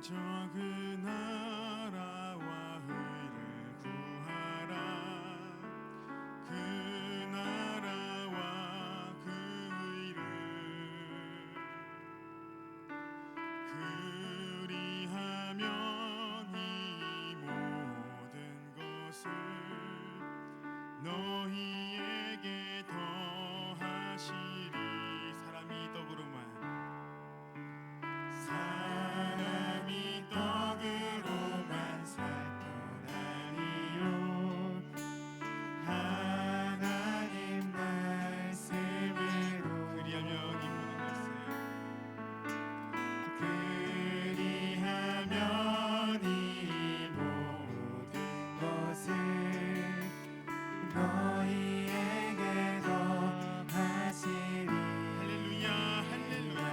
그 나라와 의를 구하라. 그 나라와 그 의를 그리하면 이 모든 것을 너희에게 더하시리. 사람이 떡으로만 살 것 아니요 하나님 말씀으로 그리하면 이 모든 것을 너희에게 더하시리. 할렐루야 할렐루야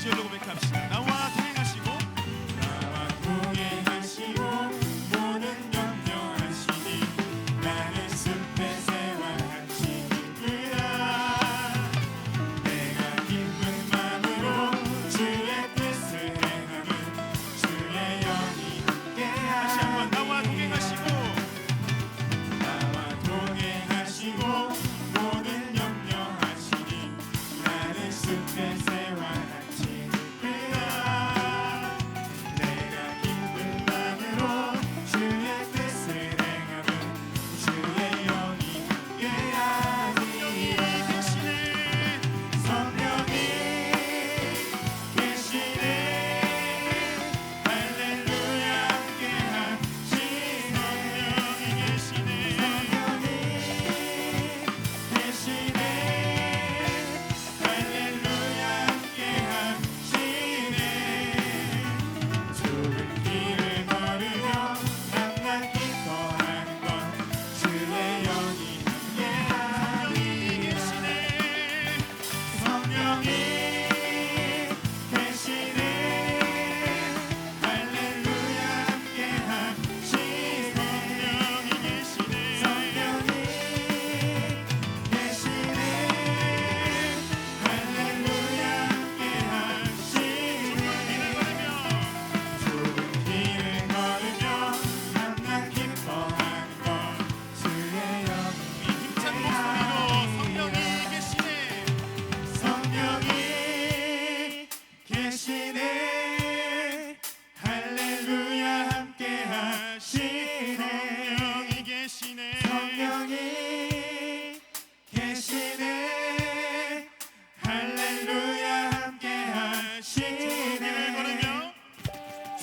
시절로 고백합시다. 나와 동행하시고 나와 동행하시고 모든 염려하시니 나는 숲의 새와 같이 기쁘다. 내가 기쁜 마음으로 주의 뜻을 행하면 주의 영이 다시 한번 함께하니 나와 동행하시고 나와 동행하시고 모든 염려하시니 나는 숲의 새와 같이 기쁘다. 내가 기쁜 마음으로 주의 뜻을 행하면 주의 영이 함께하니 계시네. 성령이 계시네. 할렐루야 함께하시네. 성령이 계시네. 계시네. 할렐루야 함께하시네. 좁은 길을 걸으며 만나 기뻐하는 것 주의 영이 함께하니 계시네. 성령이 계시네. 할렐루야 함께하시네. 성령이 계시네. 성령이 계시네. 할렐루야 함께하시네. 좁은 길을 걸으며 만나 기뻐하는 것 주의 영이 힘찬 목소리로 성령이 계시네. 성령이 계시네. 할렐루야 함께하시네. 성령이 계시네. 성령이 계시네. 할렐루야 함께하시네.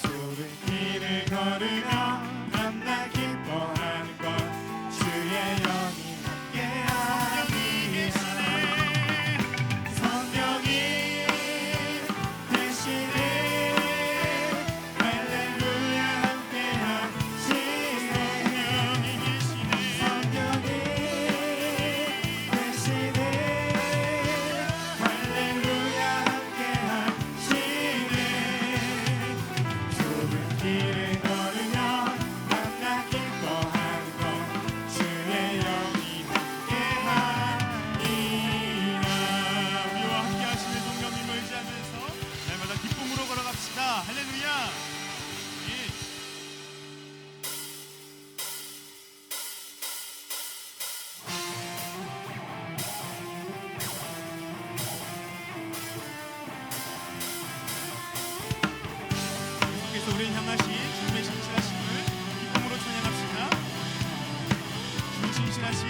좁은 길을 걸으며 만나 기뻐하는 것 주의 영이 함께하니 성령이 계시네. 할렐루야 함께하시네. 성령이 계시네. 할렐루야 함께하시네. 좁은 길을 걸으며 만나 기뻐하는 것 주의 영이 함께하니라. 우리와 함께 하시는 성령님을 의지하면서 날마다 기쁨으로 걸어갑시다. 할렐루야. 예. 계속해서 우리를 향하신 주님의 신실하심을 기쁨으로 찬양합시다. 주 신실하심,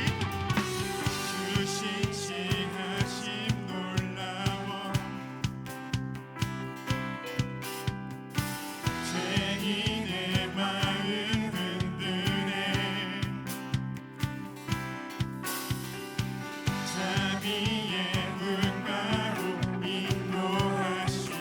주 신실하심 놀라워 죄인의 마음 흔드네. 자비의 눈가로 인도하시니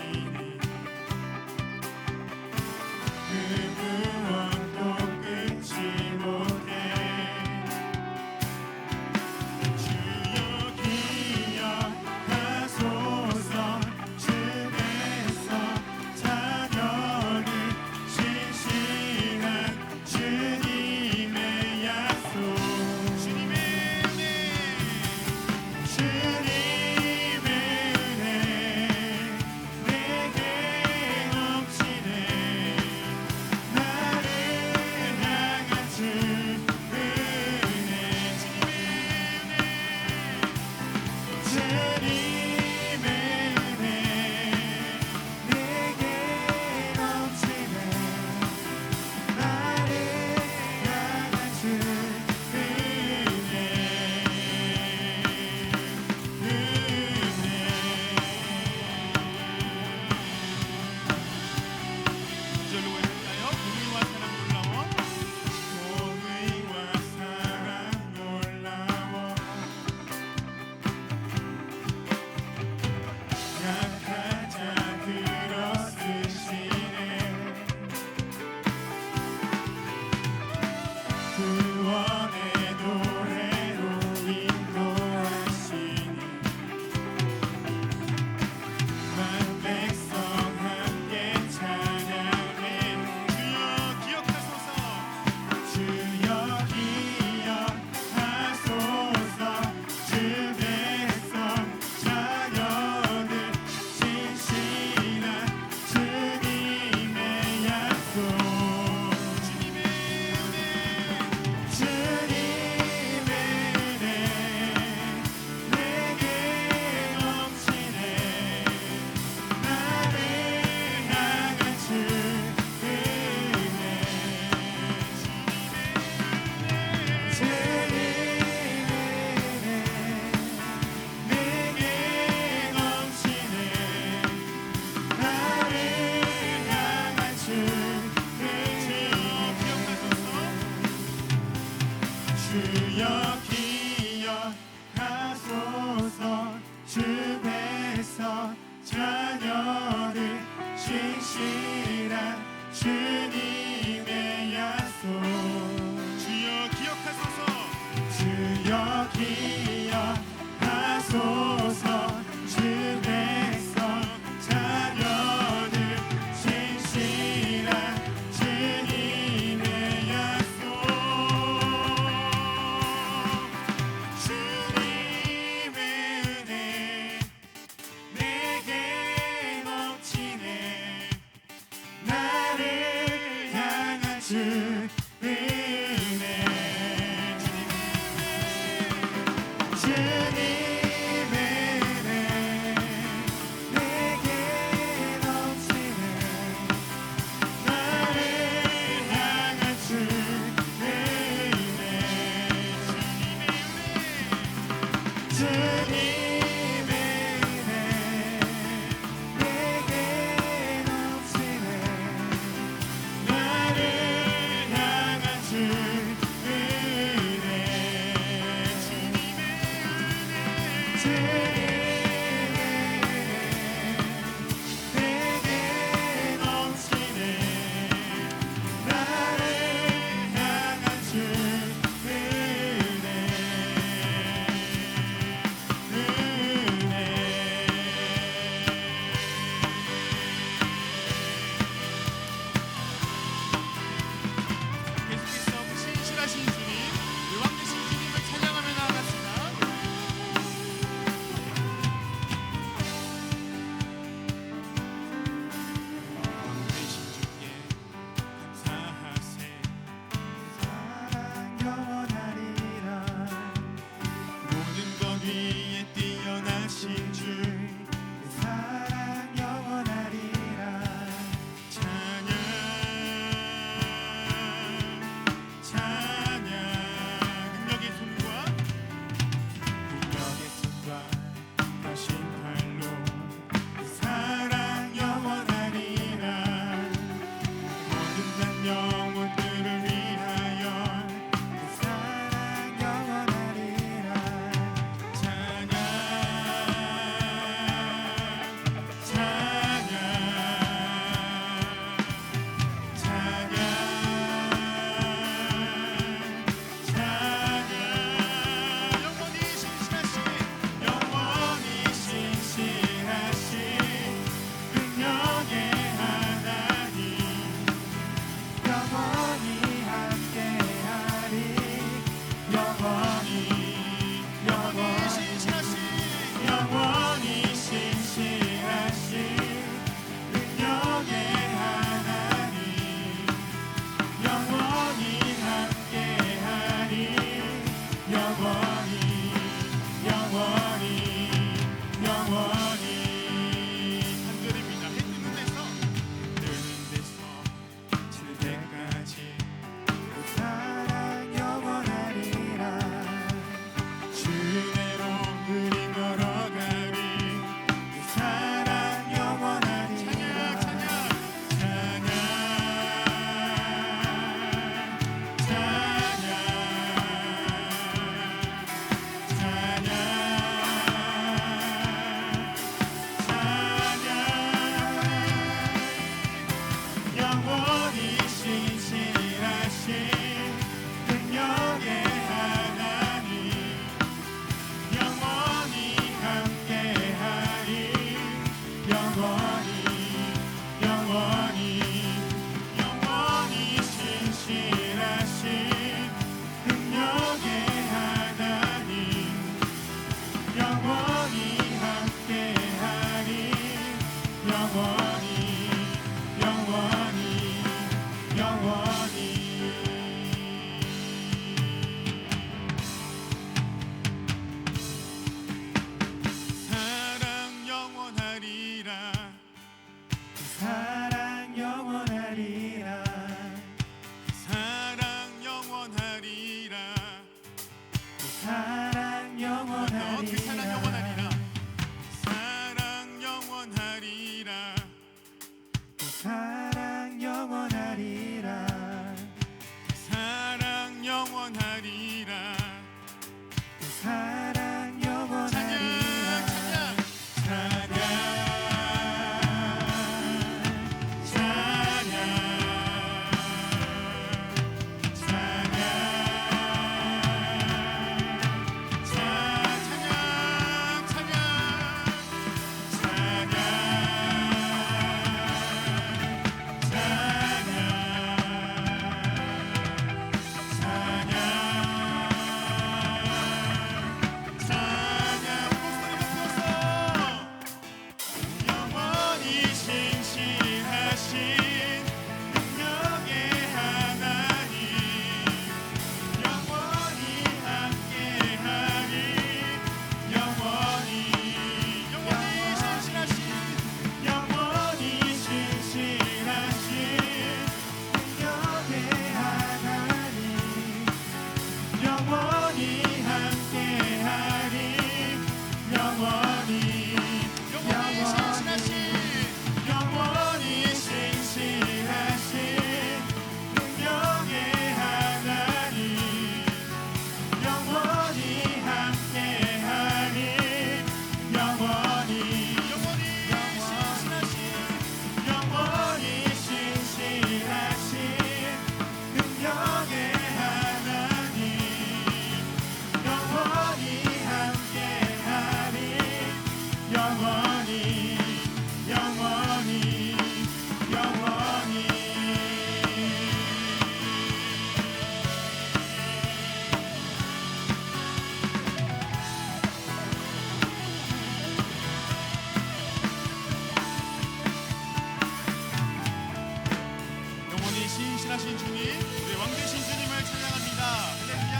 신실하신 주님, 우리 왕 되신 주님을 찬양합니다. 할렐루야.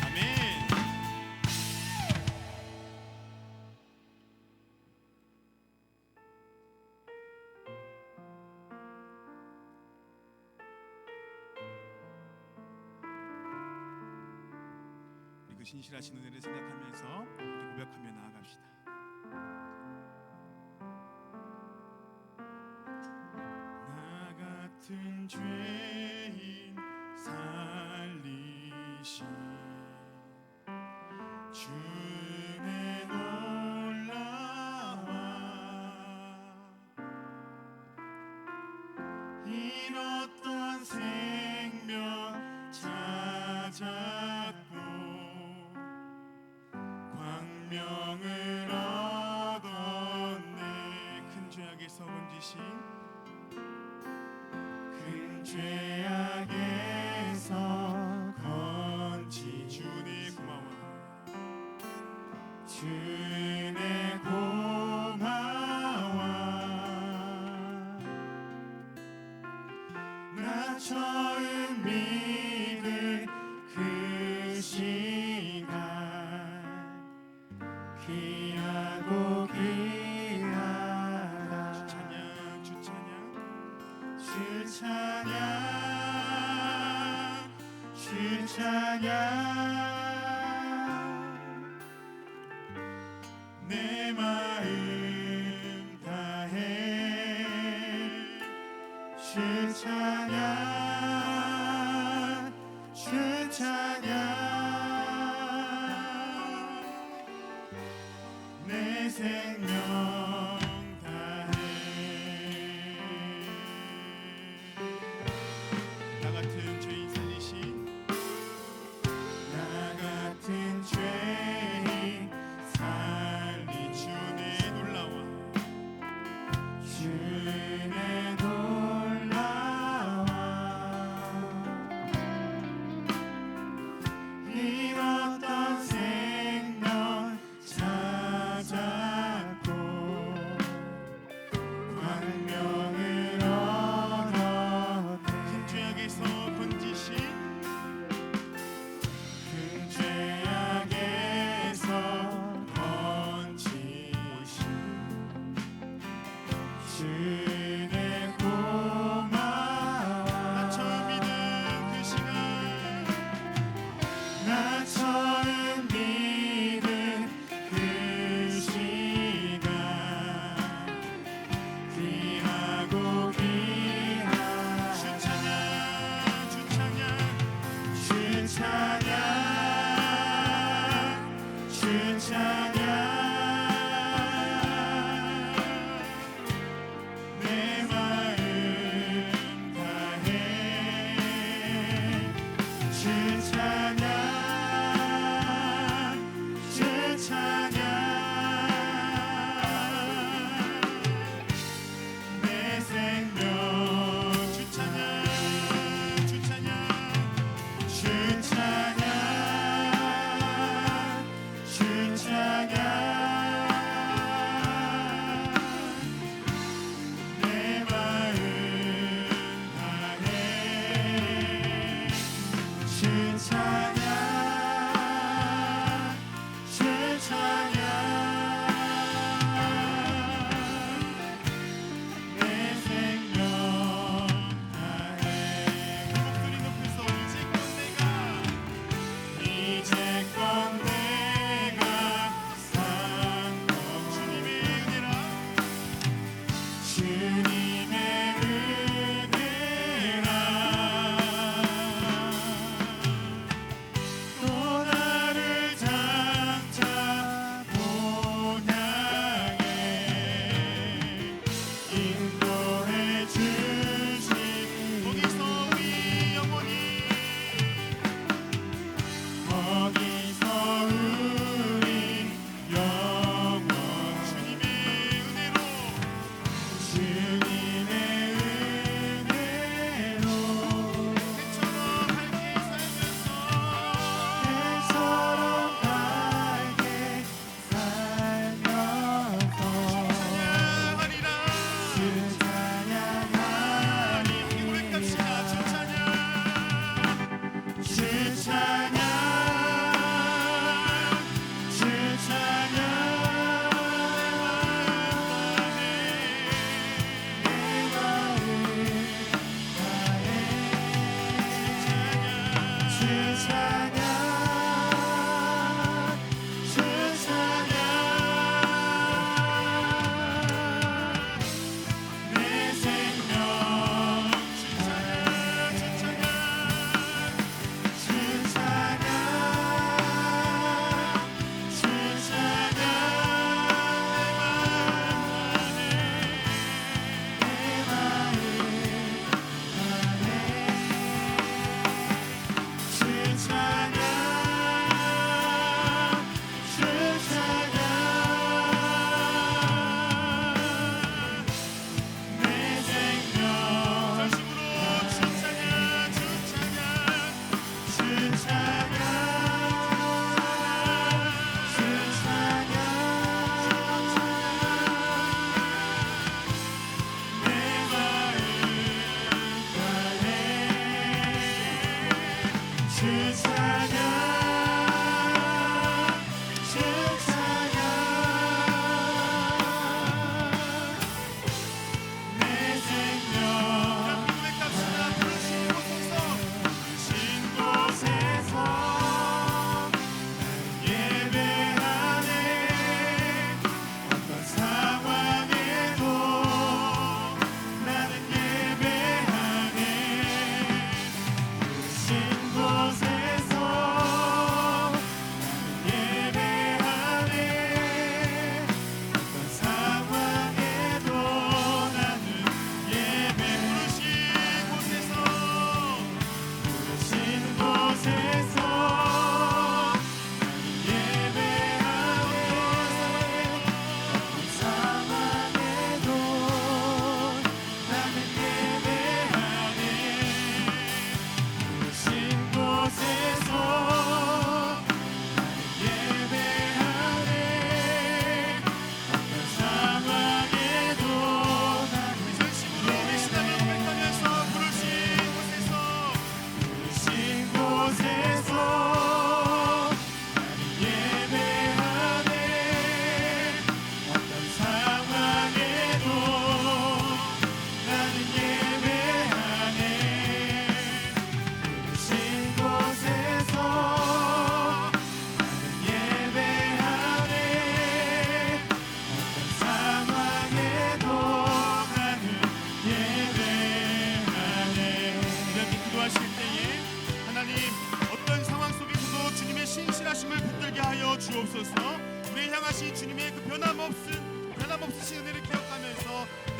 아멘. 우리 그 신실하신 은혜를 생각하면서 우리 고백하며 나아갑시다. 같은 죄인 살리신 주의 놀라와 잃었던 생명 찾았고 광명을 얻었네. 큰 죄악에서 건지신 죄악에서 건지 주님 고마워. 주님 고마워. 나 처음 믿은 그 시간 귀하고 귀하다. 주 찬양 주 찬양 주 찬양 주 찬양 내 마음 다해 주 찬양 주 찬양 내 생명 주내 고마워 나 처음 믿은 그 시간 나 처음 믿은 그 시간 귀하고 귀한 주 찬양 주 찬양 주 찬양 주 찬양 내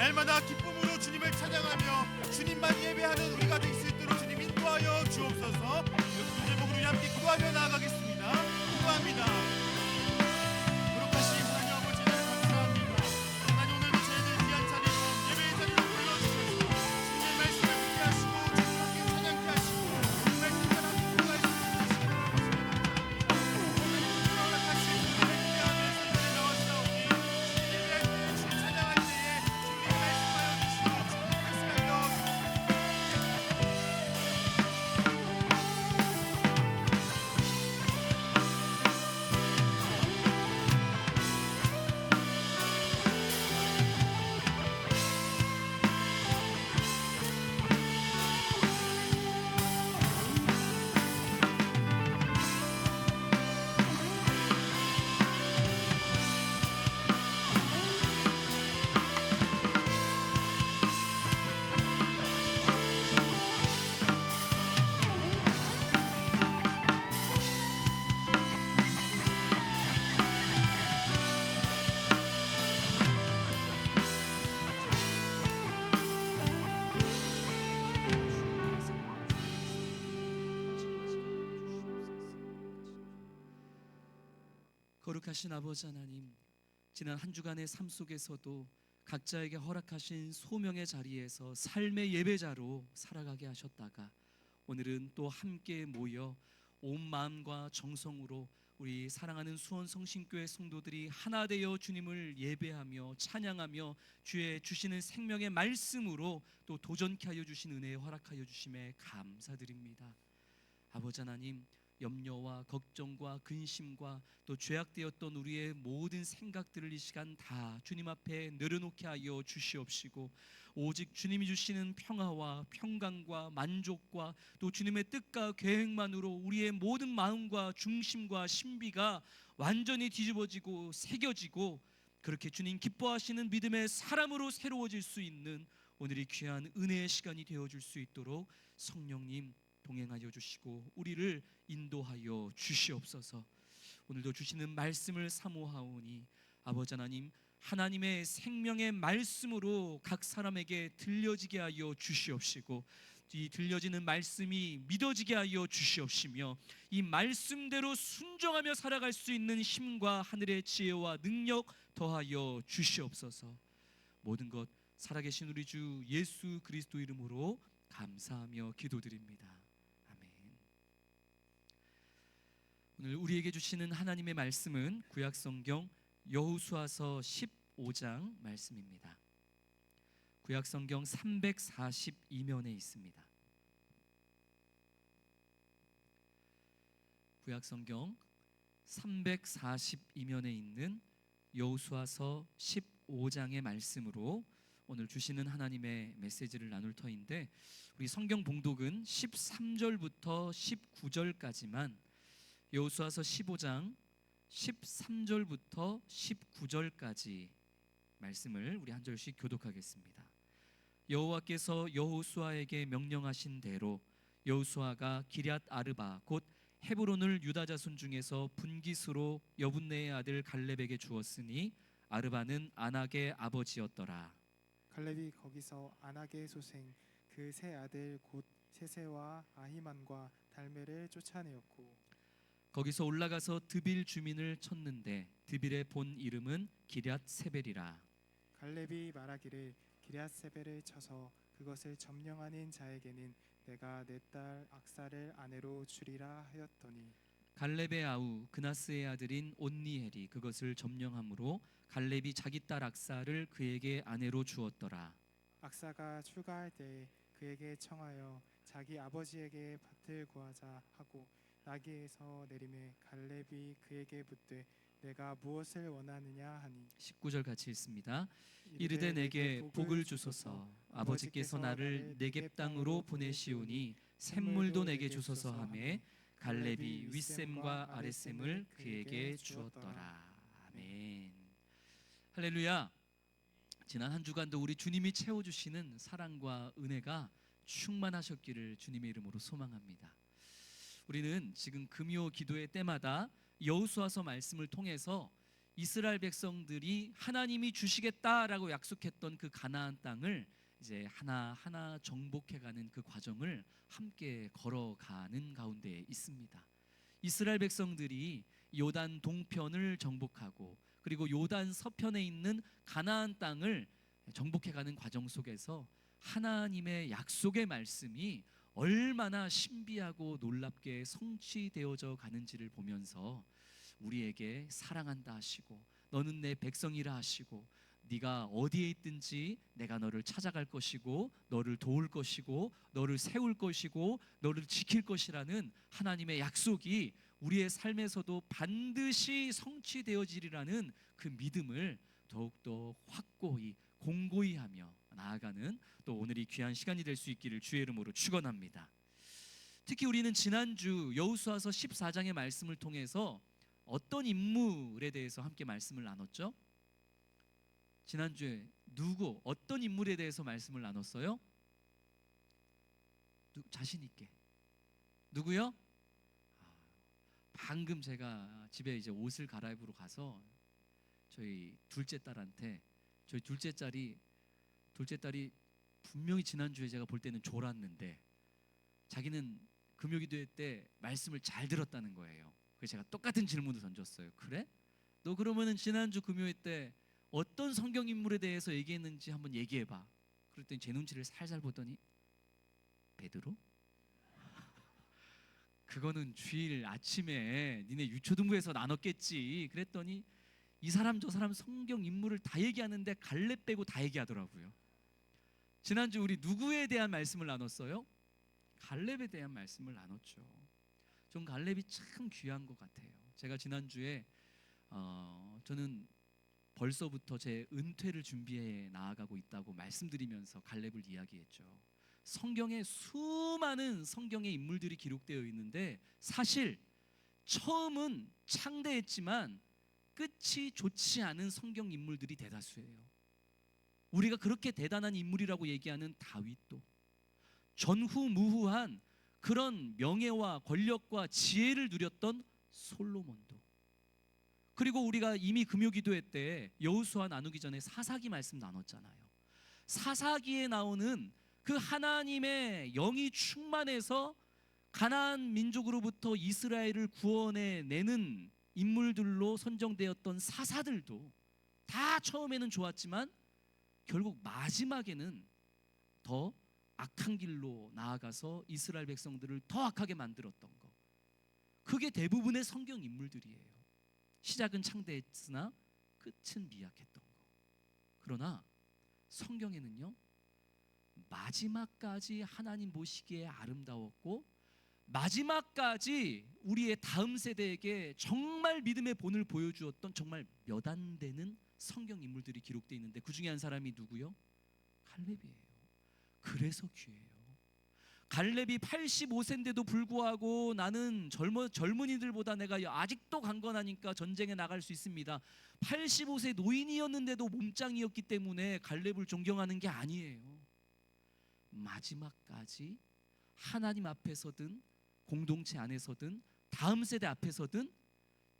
날마다 기쁨으로 주님을 찬양하며 주님만 예배하는 우리가 될 수 있도록 주님 인도하여 주옵소서. 두 제목으로 우리 함께 기도하며 나아가겠습니다. 기도합니다. 거룩하신 하나님 아버지 감사합니다. 하나님 오늘도 저희들 귀한 자리로 예배의 자리로 불러주셔서 주님의 말씀을 듣게 하시고 주님께 찬양케 하시고 그 말씀 따라 기도할 수 있는 오늘 같이 주님을 기대하면서 자리에 나왔사오니 주님 예배할 때 주님 찬양할 때에 주님 말씀하여 주시고 주님 말씀하여 거룩하신 아버지 하나님, 지난 한 주간의 삶 속에서도 각자에게 허락하신 소명의 자리에서 삶의 예배자로 살아가게 하셨다가 오늘은 또 함께 모여 온 마음과 정성으로 우리 사랑하는 수원성심교회 성도들이 하나 되어 주님을 예배하며 찬양하며 주의 주시는 생명의 말씀으로 또 도전케 하여 주신 은혜에 허락하여 주심에 감사드립니다. 아버지 하나님, 염려와 걱정과 근심과 또 죄악되었던 우리의 모든 생각들을 이 시간 다 주님 앞에 내려놓게 하여 주시옵시고 오직 주님이 주시는 평화와 평강과 만족과 또 주님의 뜻과 계획만으로 우리의 모든 마음과 중심과 신비가 완전히 뒤집어지고 새겨지고 그렇게 주님 기뻐하시는 믿음의 사람으로 새로워질 수 있는 오늘이 귀한 은혜의 시간이 되어줄 수 있도록 성령님 동행하여 주시고 우리를 인도하여 주시옵소서. 오늘도 주시는 말씀을 사모하오니 아버지 하나님, 하나님의 생명의 말씀으로 각 사람에게 들려지게 하여 주시옵시고 이 들려지는 말씀이 믿어지게 하여 주시옵시며 이 말씀대로 순종하며 살아갈 수 있는 힘과 하늘의 지혜와 능력 더하여 주시옵소서. 모든 것 살아계신 우리 주 예수 그리스도 이름으로 감사하며 기도드립니다. 오늘 우리에게 주시는 하나님의 말씀은 구약성경 여호수아서 15장 말씀입니다. 구약성경 342면에 있습니다. 구약성경 342면에 있는 여호수아서 15장의 말씀으로 오늘 주시는 하나님의 메시지를 나눌 터인데 우리 성경 봉독은 13절부터 19절까지만 여호수아서 15장 13절부터 19절까지 말씀을 우리 한 절씩 교독하겠습니다. 여호와께서 여호수아에게 명령하신 대로 여호수아가 기럇 아르바 곧 헤브론을 유다 자손 중에서 분깃으로 여분네의 아들 갈렙에게 주었으니 아르바는 아낙의 아버지였더라. 갈렙이 거기서 아낙의 소생 그 세 아들 곧 세세와 아히만과 달메를 쫓아내었고 거기서 올라가서 드빌 주민을 쳤는데 드빌의 본 이름은 기럇 세벨이라. 갈렙이 말하기를 기럇 세벨을 쳐서 그것을 점령하는 자에게는 내가 내 딸 악사를 아내로 주리라 하였더니 갈렙의 아우 그나스의 아들인 온니엘이 그것을 점령함으로 갈렙이 자기 딸 악사를 그에게 아내로 주었더라. 악사가 출가할 때에 그에게 청하여 자기 아버지에게 밭을 구하자 하고 나귀에서 내림에 갈렙이 그에게 묻되 내가 무엇을 원하느냐 하니 19절 같이 읽습니다. 이르되 내게 복을 주소서 아버지께서 나를 네겝 땅으로 보내시오니 샘물도 내게 주소서 하매 갈렙이 윗샘과 아랫샘을 그에게 주었더라. 아멘. 할렐루야. 지난 한 주간도 우리 주님이 채워주시는 사랑과 은혜가 충만하셨기를 주님의 이름으로 소망합니다. 우리는 지금 금요 기도회 때마다 여호수아서 말씀을 통해서 이스라엘 백성들이 하나님이 주시겠다라고 약속했던 그 가나안 땅을 이제 하나하나 정복해가는 그 과정을 함께 걸어가는 가운데 있습니다. 이스라엘 백성들이 요단 동편을 정복하고 그리고 요단 서편에 있는 가나안 땅을 정복해가는 과정 속에서 하나님의 약속의 말씀이 얼마나 신비하고 놀랍게 성취되어져 가는지를 보면서 우리에게 사랑한다 하시고 너는 내 백성이라 하시고 네가 어디에 있든지 내가 너를 찾아갈 것이고 너를 도울 것이고 너를 세울 것이고 너를 지킬 것이라는 하나님의 약속이 우리의 삶에서도 반드시 성취되어지리라는 그 믿음을 더욱더 확고히 공고히 하며 나아가는 또 오늘이 귀한 시간이 될 수 있기를 주의 이름으로 축원합니다. 특히 우리는 지난주 여호수아서 14장의 말씀을 통해서 어떤 인물에 대해서 함께 말씀을 나눴죠? 지난주에 어떤 인물에 대해서 말씀을 나눴어요? 자신 있게. 누구요? 방금 제가 집에 이제 옷을 갈아입으러 가서 저희 둘째 딸한테 저희 둘째 딸이 분명히 지난주에 제가 볼 때는 졸았는데 자기는 금요기도회 때 말씀을 잘 들었다는 거예요. 그래서 제가 똑같은 질문을 던졌어요. 그래? 너 그러면은 지난주 금요일 때 어떤 성경 인물에 대해서 얘기했는지 한번 얘기해봐. 그랬더니 제 눈치를 살살 보더니 베드로? 그거는 주일 아침에 니네 유초등부에서 나눴겠지. 그랬더니 이 사람 저 사람 성경 인물을 다 얘기하는데 갈렙 빼고 다 얘기하더라고요. 지난주 우리 누구에 대한 말씀을 나눴어요? 갈렙에 대한 말씀을 나눴죠. 좀 갈렙이 참 귀한 것 같아요. 제가 지난주에 저는 벌써부터 제 은퇴를 준비해 나아가고 있다고 말씀드리면서 갈렙을 이야기했죠. 성경에 수많은 성경의 인물들이 기록되어 있는데 사실 처음은 창대했지만 끝이 좋지 않은 성경 인물들이 대다수예요. 우리가 그렇게 대단한 인물이라고 얘기하는 다윗도 전후무후한 그런 명예와 권력과 지혜를 누렸던 솔로몬도 그리고 우리가 이미 금요기도회 때 여호수아 나누기 전에 사사기 말씀 나눴잖아요. 사사기에 나오는 그 하나님의 영이 충만해서 가나안 민족으로부터 이스라엘을 구원해 내는 인물들로 선정되었던 사사들도 다 처음에는 좋았지만 결국 마지막에는 더 악한 길로 나아가서 이스라엘 백성들을 더 악하게 만들었던 거. 그게 대부분의 성경 인물들이에요. 시작은 창대했으나 끝은 미약했던 거. 그러나 성경에는요 마지막까지 하나님 보시기에 아름다웠고 마지막까지 우리의 다음 세대에게 정말 믿음의 본을 보여주었던 정말 몇 안 되는 성경 인물들이 기록되어 있는데 그 중에 한 사람이 누구요? 갈렙이에요. 그래서 귀해요. 갈렙이 85세인데도 불구하고 나는 젊은이들보다 내가 아직도 강건하니까 전쟁에 나갈 수 있습니다. 85세 노인이었는데도 몸짱이었기 때문에 갈렙을 존경하는 게 아니에요. 마지막까지 하나님 앞에서든 공동체 안에서든 다음 세대 앞에서든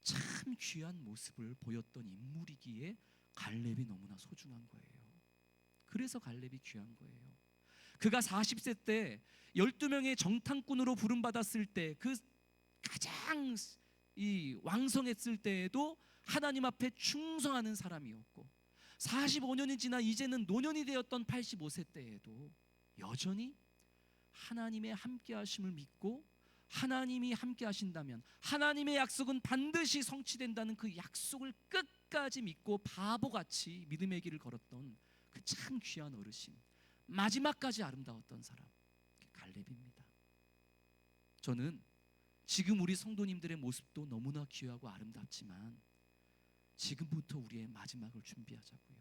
참 귀한 모습을 보였던 인물이기에 갈렙이 너무나 소중한 거예요. 그래서 갈렙이 귀한 거예요. 그가 40세 때 12명의 정탐꾼으로 부름받았을 때 그 가장 왕성했을 때에도 하나님 앞에 충성하는 사람이었고 45년이 지나 이제는 노년이 되었던 85세 때에도 여전히 하나님의 함께 하심을 믿고 하나님이 함께 하신다면 하나님의 약속은 반드시 성취된다는 그 약속을 끝까지 믿고 바보같이 믿음의 길을 걸었던 그 참 귀한 어르신, 마지막까지 아름다웠던 사람, 갈렙입니다. 저는 지금 우리 성도님들의 모습도 너무나 귀하고 아름답지만 지금부터 우리의 마지막을 준비하자고요.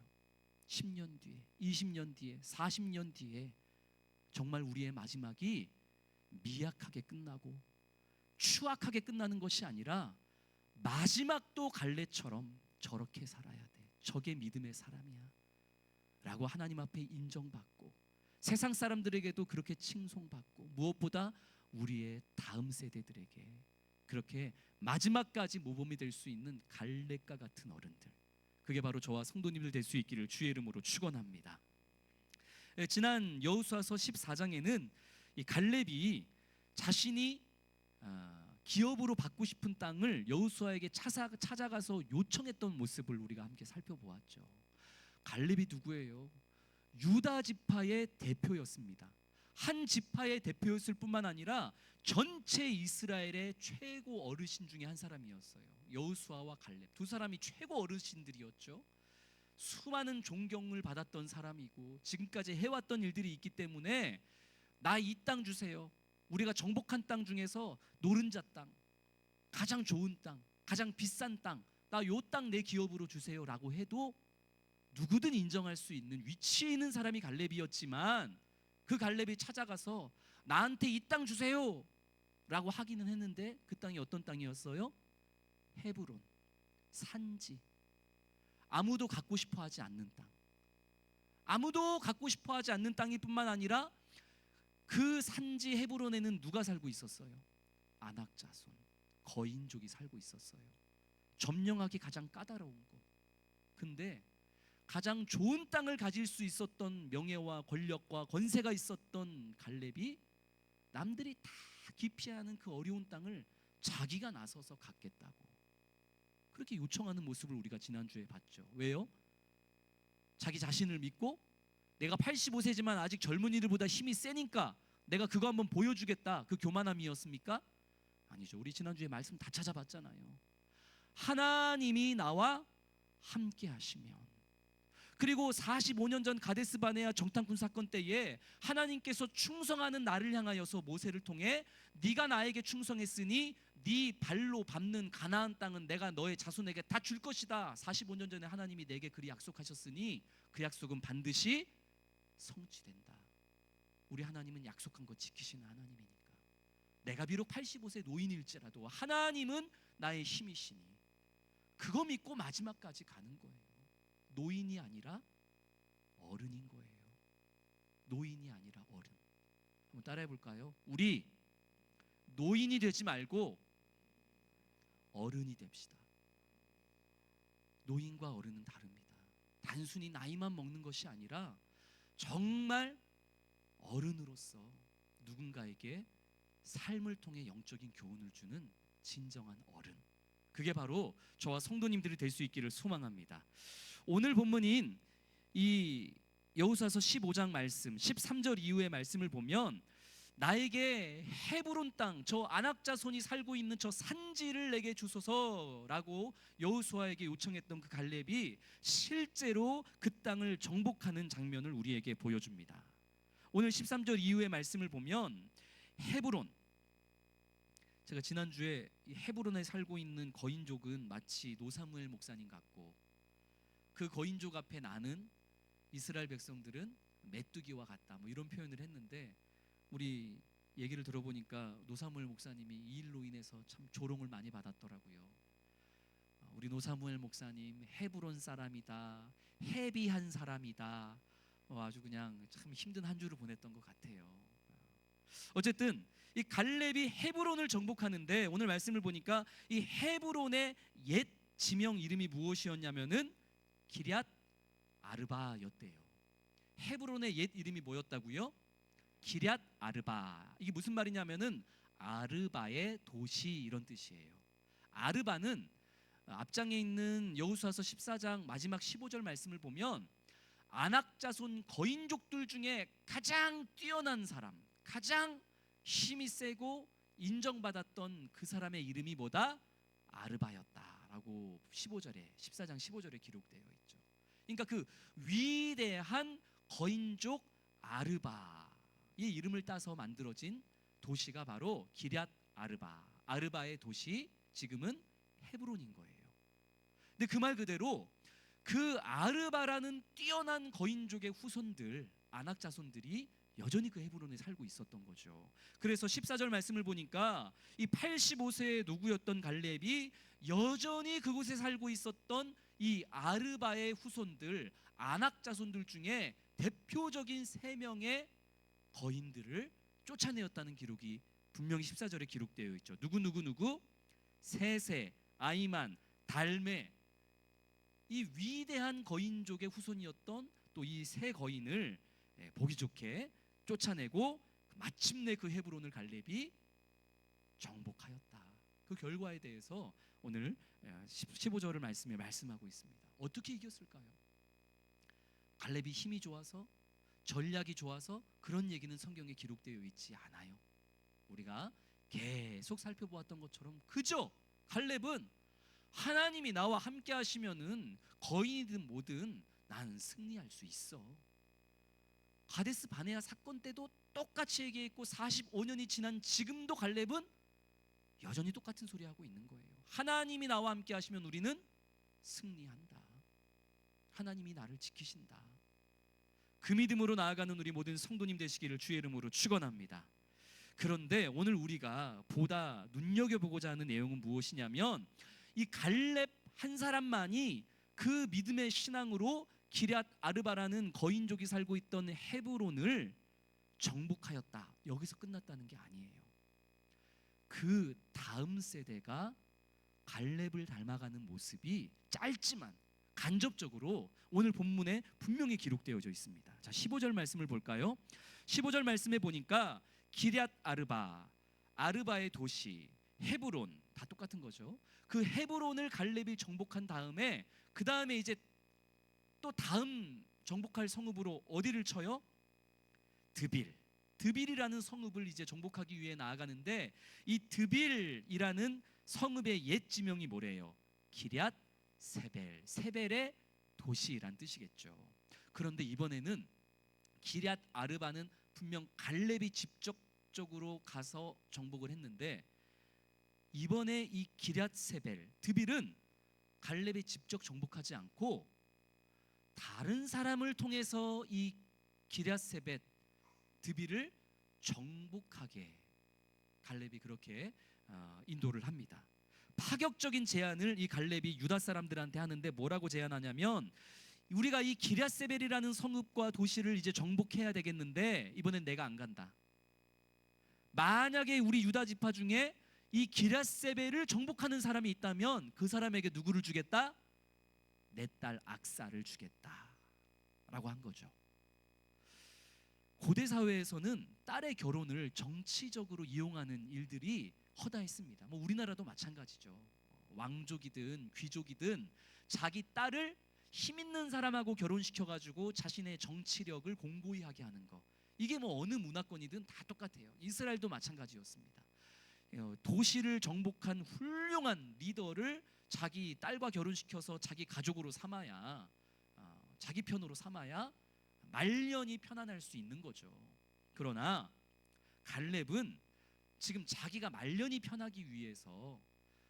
10년 뒤에, 20년 뒤에, 40년 뒤에 정말 우리의 마지막이 미약하게 끝나고 추악하게 끝나는 것이 아니라 마지막도 갈렙처럼 저렇게 살아야 돼. 저게 믿음의 사람이야 라고 하나님 앞에 인정받고 세상 사람들에게도 그렇게 칭송받고 무엇보다 우리의 다음 세대들에게 그렇게 마지막까지 모범이 될 수 있는 갈렙과 같은 어른들, 그게 바로 저와 성도님들 될 수 있기를 주의 이름으로 축원합니다. 지난 여호수아서 14장에는 이 갈렙이 자신이 기업으로 받고 싶은 땅을 여호수아에게 찾아가서 요청했던 모습을 우리가 함께 살펴보았죠. 갈렙이 누구예요? 유다 지파의 대표였습니다. 한 지파의 대표였을 뿐만 아니라 전체 이스라엘의 최고 어르신 중에 한 사람이었어요. 여호수아와 갈렙 두 사람이 최고 어르신들이었죠. 수많은 존경을 받았던 사람이고 지금까지 해왔던 일들이 있기 때문에 나 이 땅 주세요. 우리가 정복한 땅 중에서 노른자 땅, 가장 좋은 땅, 가장 비싼 땅, 나 요 땅 내 기업으로 주세요라고 해도 누구든 인정할 수 있는 위치에 있는 사람이 갈렙이었지만, 그 갈렙이 찾아가서 나한테 이 땅 주세요 라고 하기는 했는데 그 땅이 어떤 땅이었어요? 헤브론, 산지, 아무도 갖고 싶어 하지 않는 땅, 아무도 갖고 싶어 하지 않는 땅일 뿐만 아니라 그 산지 헤브론에는 누가 살고 있었어요? 아낙자손, 거인족이 살고 있었어요. 점령하기 가장 까다로운 곳. 근데 가장 좋은 땅을 가질 수 있었던 명예와 권력과 권세가 있었던 갈렙이 남들이 다 기피하는 그 어려운 땅을 자기가 나서서 갖겠다고 그렇게 요청하는 모습을 우리가 지난주에 봤죠. 왜요? 자기 자신을 믿고 내가 85세지만 아직 젊은이들보다 힘이 세니까 내가 그거 한번 보여주겠다, 그 교만함이었습니까? 아니죠. 우리 지난주에 말씀 다 찾아봤잖아요. 하나님이 나와 함께 하시면, 그리고 45년 전 가데스 바네아 정탐꾼 사건 때에 하나님께서 충성하는 나를 향하여서 모세를 통해 네가 나에게 충성했으니 네 발로 밟는 가나안 땅은 내가 너의 자손에게 다 줄 것이다. 45년 전에 하나님이 내게 그리 약속하셨으니 그 약속은 반드시 성취된다. 우리 하나님은 약속한 거 지키시는 하나님이니까. 내가 비록 85세 노인일지라도 하나님은 나의 힘이시니 그거 믿고 마지막까지 가는 거예요. 노인이 아니라 어른인 거예요. 노인이 아니라 어른. 한번 따라해 볼까요? 우리 노인이 되지 말고 어른이 됩시다. 노인과 어른은 다릅니다. 단순히 나이만 먹는 것이 아니라 정말 어른으로서 누군가에게 삶을 통해 영적인 교훈을 주는 진정한 어른, 그게 바로 저와 성도님들이 될 수 있기를 소망합니다. 오늘 본문인 이 여호수아서 15장 말씀 13절 이후의 말씀을 보면 나에게 헤브론 땅, 저 아낙자손이 살고 있는 저 산지를 내게 주소서라고 여호수아에게 요청했던 그 갈렙이 실제로 그 땅을 정복하는 장면을 우리에게 보여줍니다. 오늘 13절 이후의 말씀을 보면 헤브론, 제가 지난주에 이 헤브론에 살고 있는 거인족은 마치 노사무엘 목사님 같고 그 거인족 앞에 나는 이스라엘 백성들은 메뚜기와 같다, 뭐 이런 표현을 했는데 우리 얘기를 들어보니까 노사무엘 목사님이 이 일로 인해서 참 조롱을 많이 받았더라고요. 우리 노사무엘 목사님 헤브론 사람이다, 헤비한 사람이다, 아주 그냥 참 힘든 한 주를 보냈던 것 같아요. 어쨌든 이 갈렙이 헤브론을 정복하는데 오늘 말씀을 보니까 이 헤브론의 옛 지명 이름이 무엇이었냐면은 기럇 아르바였대요. 헤브론의 옛 이름이 뭐였다고요? 기럇 아르바. 이게 무슨 말이냐면은 아르바의 도시, 이런 뜻이에요. 아르바는 앞장에 있는 여호수아서 14장 마지막 15절 말씀을 보면 아낙자손 거인족들 중에 가장 뛰어난 사람, 가장 힘이 세고 인정받았던 그 사람의 이름이 뭐다? 아르바였다라고 15절에 14장 15절에 기록되어 있죠. 그러니까 그 위대한 거인족 아르바의 이름을 따서 만들어진 도시가 바로 기럇 아르바, 아르바의 도시, 지금은 헤브론인 거예요. 근데 그 말 그대로 그 아르바라는 뛰어난 거인족의 후손들, 아낙 자손들이 여전히 그 헤브론에 살고 있었던 거죠. 그래서 14절 말씀을 보니까 이 85세의 노구였던 갈렙이 여전히 그곳에 살고 있었던 이 아르바의 후손들, 아낙 자손들 중에 대표적인 3명의 거인들을 쫓아내었다는 기록이 분명히 14절에 기록되어 있죠. 누구? 세세, 아이만, 달메, 이 위대한 거인족의 후손이었던 또 이 세 거인을 보기 좋게 쫓아내고 마침내 그 헤브론을 갈렙이 정복하였다. 그 결과에 대해서 오늘 15절을 말씀에 말씀하고 있습니다. 어떻게 이겼을까요? 갈렙이 힘이 좋아서, 전략이 좋아서, 그런 얘기는 성경에 기록되어 있지 않아요. 우리가 계속 살펴보았던 것처럼 그저 갈렙은 하나님이 나와 함께 하시면은 거인이든 뭐든 난 승리할 수 있어. 가데스 바네아 사건 때도 똑같이 얘기했고 45년이 지난 지금도 갈렙은 여전히 똑같은 소리 하고 있는 거예요. 하나님이 나와 함께 하시면 우리는 승리한다. 하나님이 나를 지키신다. 그 믿음으로 나아가는 우리 모든 성도님 되시기를 주의 이름으로 축원합니다. 그런데 오늘 우리가 보다 눈여겨보고자 하는 내용은 무엇이냐면 이 갈렙 한 사람만이 그 믿음의 신앙으로 기럇 아르바라는 거인족이 살고 있던 헤브론을 정복하였다. 여기서 끝났다는 게 아니에요. 그 다음 세대가 갈렙을 닮아가는 모습이 짧지만 간접적으로 오늘 본문에 분명히 기록되어져 있습니다. 자, 15절 말씀을 볼까요? 15절 말씀에 보니까 기럇 아르바, 아르바의 도시, 헤브론 다 똑같은 거죠. 그 헤브론을 갈렙이 정복한 다음에 그 다음에 이제 또 다음 정복할 성읍으로 어디를 쳐요? 드빌이라는 성읍을 이제 정복하기 위해 나아가는데 이 드빌이라는 성읍의 옛 지명이 뭐래요? 기럇 세벨, 세벨의 도시란 뜻이겠죠. 그런데 이번에는 기럇 아르바는 분명 갈렙이 직접적으로 가서 정복을 했는데 이번에 이 기럇 세벨, 드빌은 갈렙이 직접 정복하지 않고 다른 사람을 통해서 이 기럇 세벳 드빌을 정복하게 갈렙이 그렇게 인도를 합니다. 파격적인 제안을 이 갈렙이 유다 사람들한테 하는데 뭐라고 제안하냐면 우리가 이 기럇 세벨이라는 성읍과 도시를 이제 정복해야 되겠는데 이번엔 내가 안 간다. 만약에 우리 유다 지파 중에 이 기럇 세벨을 정복하는 사람이 있다면 그 사람에게 누구를 주겠다? 내 딸 악사를 주겠다라고 한 거죠. 고대 사회에서는 딸의 결혼을 정치적으로 이용하는 일들이 허다했습니다. 뭐 우리나라도 마찬가지죠. 왕족이든 귀족이든 자기 딸을 힘 있는 사람하고 결혼시켜가지고 자신의 정치력을 공고히 하게 하는 거. 이게 뭐 어느 문화권이든 다 똑같아요. 이스라엘도 마찬가지였습니다. 도시를 정복한 훌륭한 리더를 자기 딸과 결혼시켜서 자기 가족으로 삼아야 자기 편으로 삼아야 말년이 편안할 수 있는 거죠. 그러나 갈렙은 지금 자기가 말년이 편하기 위해서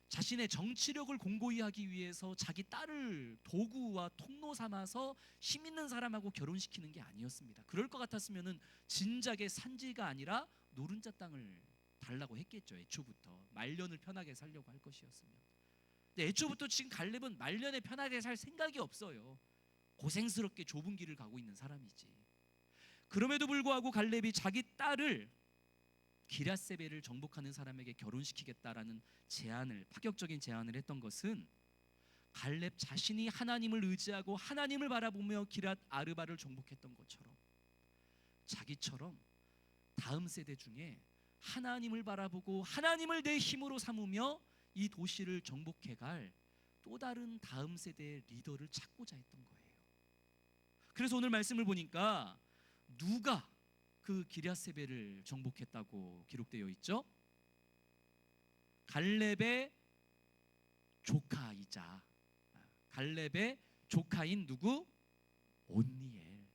자신의 정치력을 공고히 하기 위해서 자기 딸을 도구와 통로 삼아서 힘 있는 사람하고 결혼시키는 게 아니었습니다. 그럴 것 같았으면은 진작에 산지가 아니라 노른자 땅을 달라고 했겠죠. 애초부터 말년을 편하게 살려고 할 것이었으면. 근데 애초부터 지금 갈렙은 말년에 편하게 살 생각이 없어요. 고생스럽게 좁은 길을 가고 있는 사람이지. 그럼에도 불구하고 갈렙이 자기 딸을 기럇 세벨을 정복하는 사람에게 결혼시키겠다라는 파격적인 제안을 했던 것은 갈렙 자신이 하나님을 의지하고 하나님을 바라보며 기럇 아르바를 정복했던 것처럼 자기처럼 다음 세대 중에 하나님을 바라보고 하나님을 내 힘으로 삼으며 이 도시를 정복해갈 또 다른 다음 세대의 리더를 찾고자 했던 거예요. 그래서 오늘 말씀을 보니까 누가 그 기럇 세벨을 정복했다고 기록되어 있죠? 갈렙의 조카이자 갈렙의 조카인 누구? 온니엘.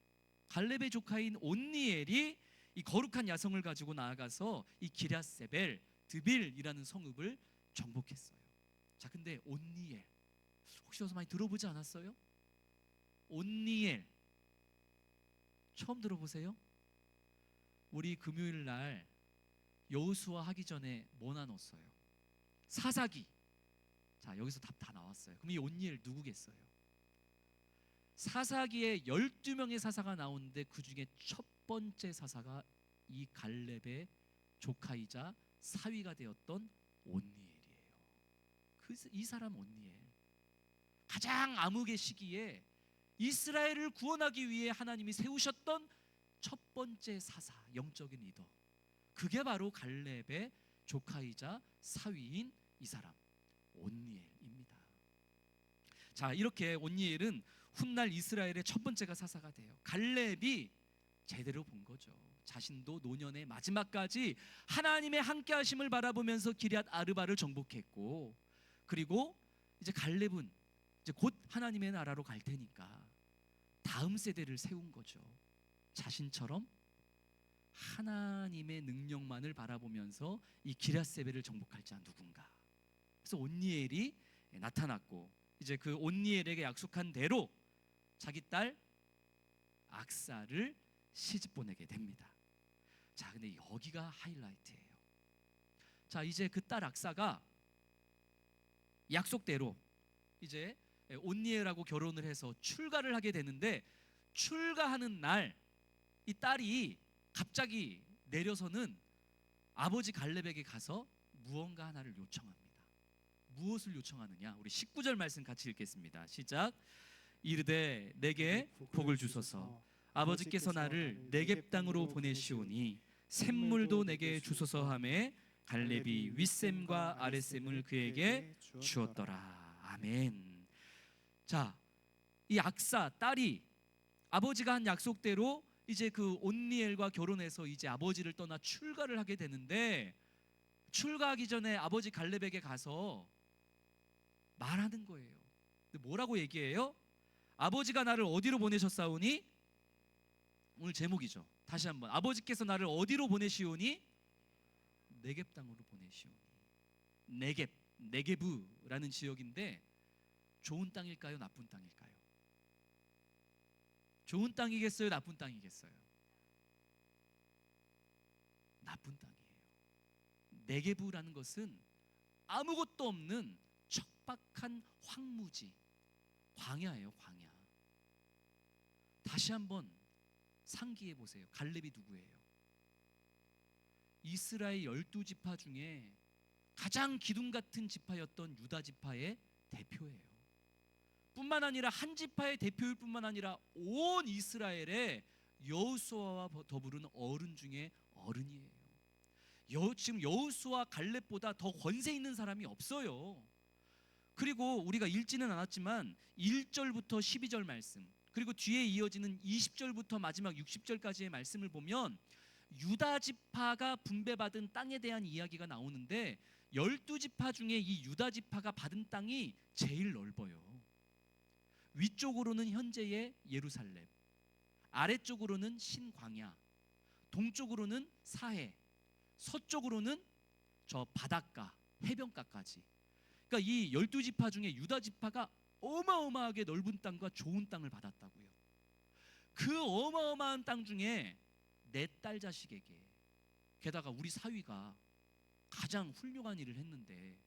갈렙의 조카인 온니엘이 이 거룩한 야성을 가지고 나아가서 이 기럇 세벨 드빌이라는 성읍을 정복했어요. 자, 근데 온니엘 혹시 어디서 많이 들어보지 않았어요? 온니엘 처음 들어보세요? 우리 금요일 날 여호수아 하기 전에 뭐 나눴어요? 사사기. 자, 여기서 답 다 나왔어요. 그럼 이 온니엘 누구겠어요? 사사기에 12명의 사사가 나오는데 그 중에 첫 번째 사사가 이 갈렙의 조카이자 사위가 되었던 온니엘이에요. 이 사람 온니엘, 가장 암흑의 시기에 이스라엘을 구원하기 위해 하나님이 세우셨던 첫 번째 사사, 영적인 리더, 그게 바로 갈렙의 조카이자 사위인 이 사람 온니엘입니다. 자, 이렇게 온니엘은 훗날 이스라엘의 첫 번째가 사사가 돼요. 갈렙이 제대로 본 거죠. 자신도 노년의 마지막까지 하나님의 함께 하심을 바라보면서 기럇 아르바를 정복했고, 그리고 이제 갈렙은 이제 곧 하나님의 나라로 갈 테니까 다음 세대를 세운 거죠. 자신처럼 하나님의 능력만을 바라보면서 이 기럇세벨을 정복할 자 누군가. 그래서 온니엘이 나타났고, 이제 그 온니엘에게 약속한 대로 자기 딸 악사를 시집 보내게 됩니다. 자, 근데 여기가 하이라이트예요. 자, 이제 그 딸 악사가 약속대로 이제 온니엘하고 결혼을 해서 출가를 하게 되는데, 출가하는 날 이 딸이 갑자기 내려서는 아버지 갈렙에게 가서 무언가 하나를 요청합니다. 무엇을 요청하느냐? 우리 19절 말씀 같이 읽겠습니다. 시작. 이르되 내게 복을 주소서. 아버지께서 나를 네겝 땅으로 보내시오니 샘물도 내게 주소서 하매 갈렙이 윗샘과 아랫샘을 그에게 주었더라. 아멘. 자, 이 악사 딸이 아버지가 한 약속대로 이제 그 온니엘과 결혼해서 이제 아버지를 떠나 출가를 하게 되는데, 출가하기 전에 아버지 갈렙에게 가서 말하는 거예요. 근데 뭐라고 얘기해요? 아버지가 나를 어디로 보내셨사오니? 오늘 제목이죠. 다시 한번. 아버지께서 나를 어디로 보내시오니? 네겝 땅으로 보내시오니. 네게브라는 지역인데 좋은 땅일까요? 나쁜 땅일까요? 좋은 땅이겠어요? 나쁜 땅이겠어요? 나쁜 땅이에요. 네게브라는 것은 아무것도 없는 척박한 황무지, 광야예요, 광야. 다시 한번 상기해 보세요. 갈렙이 누구예요? 이스라엘 12지파 중에 가장 기둥 같은 지파였던 유다 지파의 대표예요. 뿐만 아니라 한 지파의 대표일 뿐만 아니라 온 이스라엘의 여호수아와 더불은 어른 중에 어른이에요. 지금 여호수아 갈렙보다 더 권세 있는 사람이 없어요. 그리고 우리가 읽지는 않았지만 1절부터 12절 말씀, 그리고 뒤에 이어지는 20절부터 마지막 60절까지의 말씀을 보면 유다 지파가 분배받은 땅에 대한 이야기가 나오는데, 12지파 중에 이 유다 지파가 받은 땅이 제일 넓어요. 위쪽으로는 현재의 예루살렘, 아래쪽으로는 신광야, 동쪽으로는 사해, 서쪽으로는 저 바닷가, 해변가까지. 그러니까 이 12지파 중에 유다 지파가 어마어마하게 넓은 땅과 좋은 땅을 받았다고요. 그 어마어마한 땅 중에 내 딸 자식에게, 게다가 우리 사위가 가장 훌륭한 일을 했는데,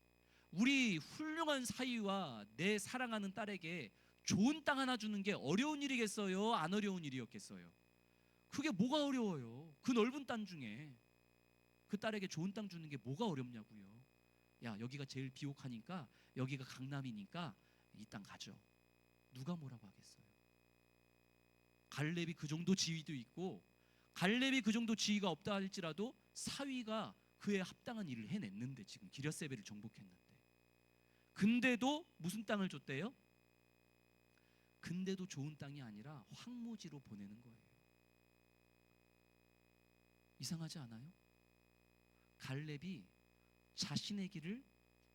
우리 훌륭한 사위와 내 사랑하는 딸에게 좋은 땅 하나 주는 게 어려운 일이겠어요? 안 어려운 일이었겠어요? 그게 뭐가 어려워요? 그 넓은 땅 중에 그 딸에게 좋은 땅 주는 게 뭐가 어렵냐고요? 야, 여기가 제일 비옥하니까, 여기가 강남이니까 이 땅 가져. 누가 뭐라고 하겠어요? 갈렙이 그 정도 지위도 있고, 갈렙이 그 정도 지위가 없다 할지라도 사위가 그에 합당한 일을 해냈는데, 지금 기럇세벨을 정복했는데, 근데도 무슨 땅을 줬대요? 근데도 좋은 땅이 아니라 황무지로 보내는 거예요. 이상하지 않아요? 갈렙이 자신의 길을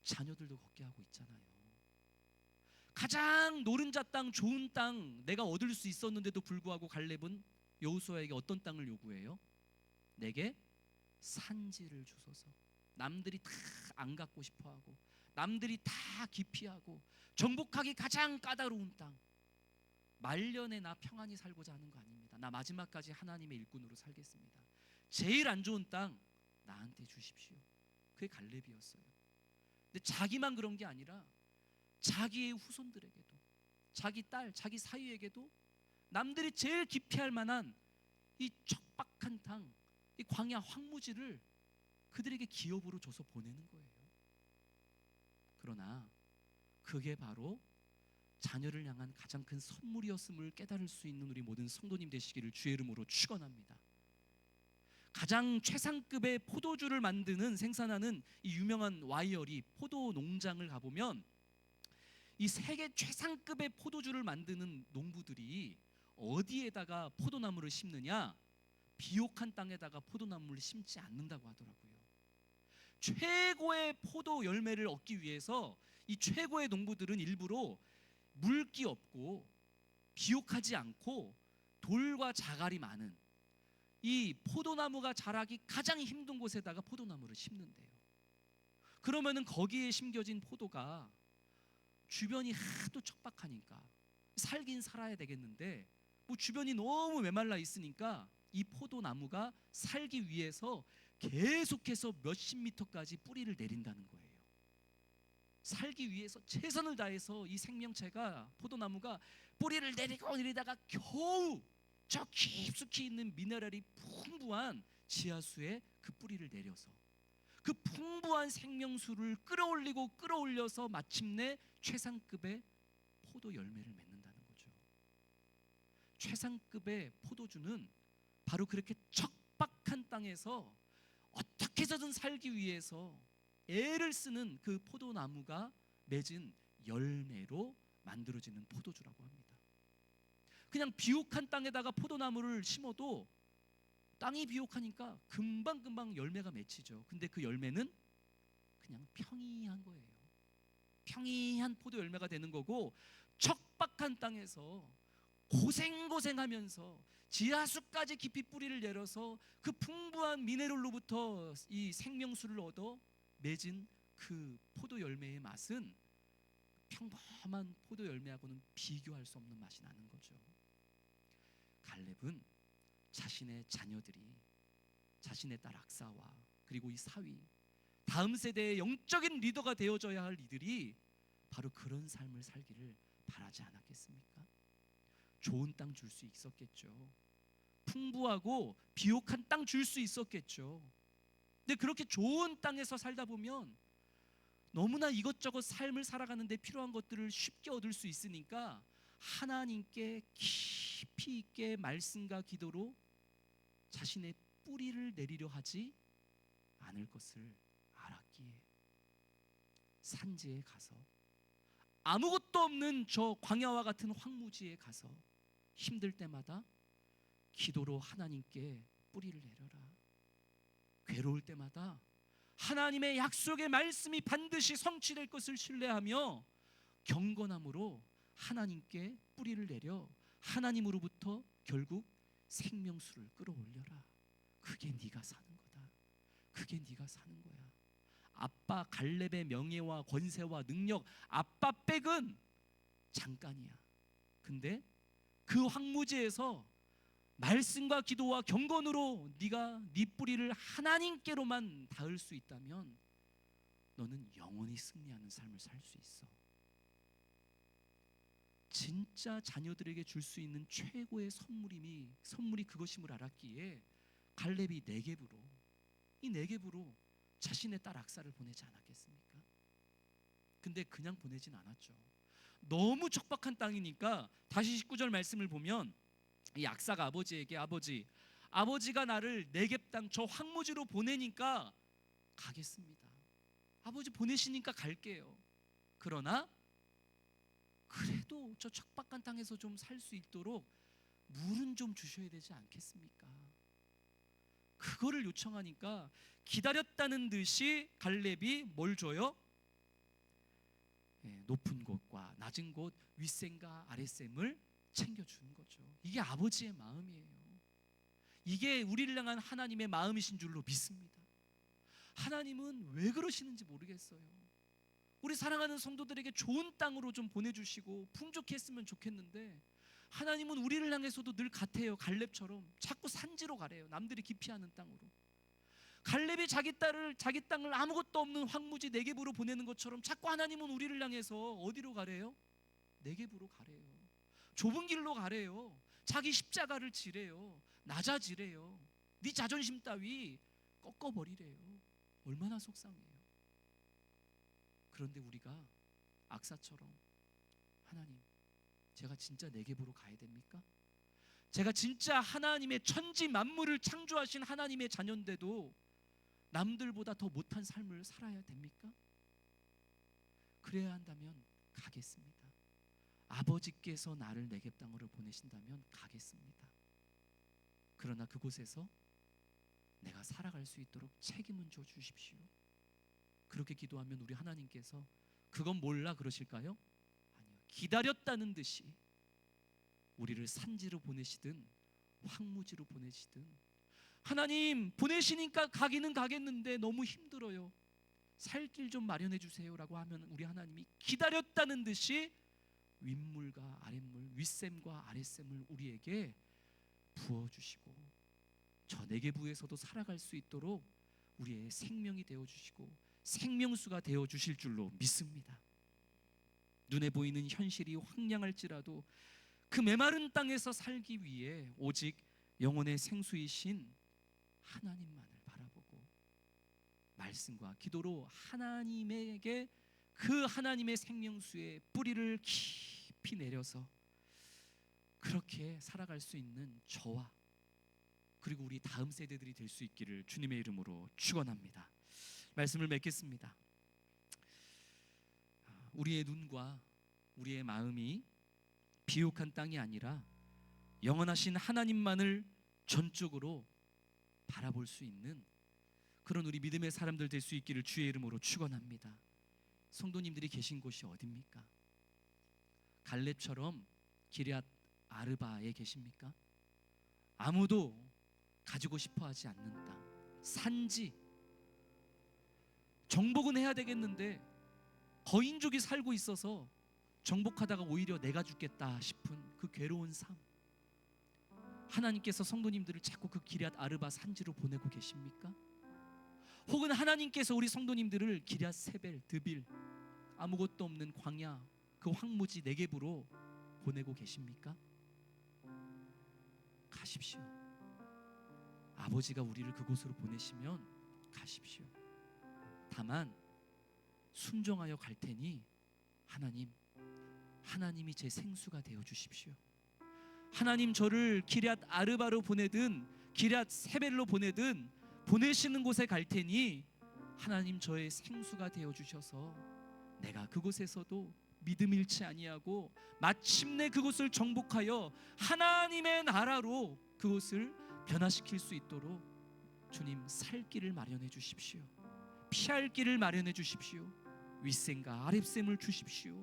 자녀들도 걷게 하고 있잖아요. 가장 노른자 땅, 좋은 땅 내가 얻을 수 있었는데도 불구하고 갈렙은 여호수아에게 어떤 땅을 요구해요? 내게 산지를 주소서. 남들이 다 안 갖고 싶어하고, 남들이 다 기피하고, 정복하기 가장 까다로운 땅. 말년에 나 평안히 살고자 하는 거 아닙니다. 나 마지막까지 하나님의 일꾼으로 살겠습니다. 제일 안 좋은 땅 나한테 주십시오. 그게 갈렙이었어요. 근데 자기만 그런 게 아니라 자기의 후손들에게도, 자기 딸, 자기 사위에게도 남들이 제일 기피할 만한 이 척박한 땅, 이 광야 황무지를 그들에게 기업으로 줘서 보내는 거예요. 그러나 그게 바로 자녀를 향한 가장 큰 선물이었음을 깨달을 수 있는 우리 모든 성도님 되시기를 주의 이름으로 축원합니다. 가장 최상급의 포도주를 만드는 생산하는 이 유명한 와이어리 포도 농장을 가보면 이 세계 최상급의 포도주를 만드는 농부들이 어디에다가 포도나무를 심느냐? 비옥한 땅에다가 포도나무를 심지 않는다고 하더라고요. 최고의 포도 열매를 얻기 위해서 이 최고의 농부들은 일부러 물기 없고 비옥하지 않고 돌과 자갈이 많은 이 포도나무가 자라기 가장 힘든 곳에다가 포도나무를 심는데요. 그러면은 거기에 심겨진 포도가 주변이 하도 척박하니까 살긴 살아야 되겠는데 뭐 주변이 너무 메말라 있으니까 이 포도나무가 살기 위해서 계속해서 몇십 미터까지 뿌리를 내린다는 거예요. 살기 위해서 최선을 다해서 이 생명체가 포도나무가 뿌리를 내리고 내리다가 겨우 저 깊숙이 있는 미네랄이 풍부한 지하수에 그 뿌리를 내려서 그 풍부한 생명수를 끌어올리고 끌어올려서 마침내 최상급의 포도 열매를 맺는다는 거죠. 최상급의 포도주는 바로 그렇게 척박한 땅에서 어떻게 해서든 살기 위해서 애를 쓰는 그 포도나무가 맺은 열매로 만들어지는 포도주라고 합니다. 그냥 비옥한 땅에다가 포도나무를 심어도 땅이 비옥하니까 금방금방 열매가 맺히죠. 근데 그 열매는 그냥 평이한 거예요. 평이한 포도 열매가 되는 거고, 척박한 땅에서 고생하면서 지하수까지 깊이 뿌리를 내려서 그 풍부한 미네랄로부터 이 생명수를 얻어 맺은 그 포도 열매의 맛은 평범한 포도 열매하고는 비교할 수 없는 맛이 나는 거죠. 갈렙은 자신의 자녀들이, 자신의 딸 악사와 그리고 이 사위, 다음 세대의 영적인 리더가 되어져야 할 이들이 바로 그런 삶을 살기를 바라지 않았겠습니까? 좋은 땅 줄 수 있었겠죠. 풍부하고 비옥한 땅 줄 수 있었겠죠. 근데 그렇게 좋은 땅에서 살다 보면 너무나 이것저것 삶을 살아가는데 필요한 것들을 쉽게 얻을 수 있으니까 하나님께 깊이 있게 말씀과 기도로 자신의 뿌리를 내리려 하지 않을 것을 알았기에 산지에 가서 아무것도 없는 저 광야와 같은 황무지에 가서 힘들 때마다 기도로 하나님께 뿌리를 내려라. 괴로울 때마다 하나님의 약속의 말씀이 반드시 성취될 것을 신뢰하며 경건함으로 하나님께 뿌리를 내려 하나님으로부터 결국 생명수를 끌어올려라. 그게 네가 사는 거다. 그게 네가 사는 거야. 아빠 갈렙의 명예와 권세와 능력, 아빠 백은 잠깐이야. 근데 그 황무지에서 말씀과 기도와 경건으로 네가 네 뿌리를 하나님께로만 닿을 수 있다면 너는 영원히 승리하는 삶을 살 수 있어. 진짜 자녀들에게 줄 수 있는 최고의 선물이 그것임을 알았기에 갈렙이 이 네겝으로 자신의 딸 악사를 보내지 않았겠습니까? 근데 그냥 보내진 않았죠. 너무 척박한 땅이니까 다시 19절 말씀을 보면 이 악사가 아버지에게 아버지가 나를 네겝 땅 저 황무지로 보내니까 가겠습니다. 아버지 보내시니까 갈게요. 그러나 그래도 저 척박한 땅에서 좀 살 수 있도록 물은 좀 주셔야 되지 않겠습니까? 그거를 요청하니까 기다렸다는 듯이 갈렙이 뭘 줘요? 높은 곳과 낮은 곳, 윗샘과 아랫샘을 챙겨주는 거죠. 이게 아버지의 마음이에요. 이게 우리를 향한 하나님의 마음이신 줄로 믿습니다. 하나님은 왜 그러시는지 모르겠어요. 우리 사랑하는 성도들에게 좋은 땅으로 좀 보내주시고 풍족히 했으면 좋겠는데 하나님은 우리를 향해서도 늘 같아요. 갈렙처럼 자꾸 산지로 가래요. 남들이 기피하는 땅으로. 갈렙이 자기 땅을 아무것도 없는 황무지 네겝으로 보내는 것처럼 자꾸 하나님은 우리를 향해서 어디로 가래요? 네겝으로 가래요. 좁은 길로 가래요. 자기 십자가를 지래요. 낮아지래요. 네 자존심 따위 꺾어버리래요. 얼마나 속상해요. 그런데 우리가 악사처럼 하나님, 제가 진짜 네겝으로 가야 됩니까? 제가 진짜 하나님의 천지 만물을 창조하신 하나님의 자녀인데도 남들보다 더 못한 삶을 살아야 됩니까? 그래야 한다면 가겠습니다. 아버지께서 나를 네겝 땅으로 보내신다면 가겠습니다. 그러나 그곳에서 내가 살아갈 수 있도록 책임은 져 주십시오. 그렇게 기도하면 우리 하나님께서 그건 몰라 그러실까요? 아니요. 기다렸다는 듯이 우리를 산지로 보내시든 황무지로 보내시든, 하나님 보내시니까 가기는 가겠는데 너무 힘들어요, 살 길 좀 마련해 주세요라고 하면 우리 하나님이 기다렸다는 듯이 윗물과 아랫물, 윗샘과 아랫샘을 우리에게 부어주시고 저 네겝에서도 살아갈 수 있도록 우리의 생명이 되어주시고 생명수가 되어주실 줄로 믿습니다. 눈에 보이는 현실이 황량할지라도 그 메마른 땅에서 살기 위해 오직 영혼의 생수이신 하나님만을 바라보고 말씀과 기도로 하나님에게 그 하나님의 생명수의 뿌리를 깊이 내려서 그렇게 살아갈 수 있는 저와 그리고 우리 다음 세대들이 될 수 있기를 주님의 이름으로 축원합니다. 말씀을 맺겠습니다. 우리의 눈과 우리의 마음이 비옥한 땅이 아니라 영원하신 하나님만을 전적으로 바라볼 수 있는 그런 우리 믿음의 사람들 될 수 있기를 주의 이름으로 축원합니다. 성도님들이 계신 곳이 어디입니까? 갈렙처럼 기럇 아르바에 계십니까? 아무도 가지고 싶어 하지 않는 땅, 산지. 정복은 해야 되겠는데 거인족이 살고 있어서 정복하다가 오히려 내가 죽겠다 싶은 그 괴로운 삶. 하나님께서 성도님들을 자꾸 그 기럇 아르바 산지로 보내고 계십니까? 혹은 하나님께서 우리 성도님들을 기럇 세벨, 드빌, 아무것도 없는 광야, 그 황무지 네겝으로 보내고 계십니까? 가십시오. 아버지가 우리를 그곳으로 보내시면 가십시오. 다만 순종하여 갈 테니 하나님이 제 생수가 되어 주십시오. 하나님 저를 기럇 아르바로 보내든 기럇 세벨로 보내든 보내시는 곳에 갈 테니 하나님 저의 생수가 되어 주셔서 내가 그곳에서도 믿음 잃지 아니하고 마침내 그곳을 정복하여 하나님의 나라로 그곳을 변화시킬 수 있도록 주님 살 길을 마련해 주십시오. 피할 길을 마련해 주십시오. 윗샘과 아랫샘을 주십시오.